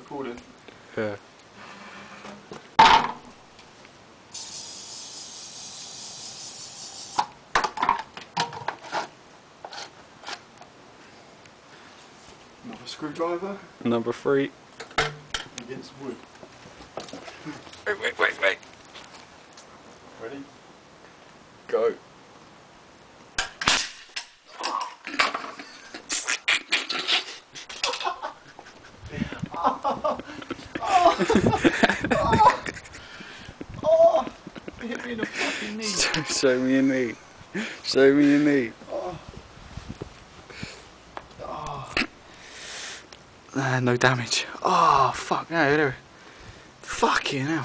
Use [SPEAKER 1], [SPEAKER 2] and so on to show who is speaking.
[SPEAKER 1] recording.
[SPEAKER 2] Yeah.
[SPEAKER 1] Another screwdriver.
[SPEAKER 2] Number 3.
[SPEAKER 1] Against wood.
[SPEAKER 2] Wait.
[SPEAKER 1] Ready?
[SPEAKER 2] Go.
[SPEAKER 1] Oh! It hit me in the fucking knee.
[SPEAKER 2] Show me your knee. Show me your knee. No damage. Oh, fuck, no, fucking hell.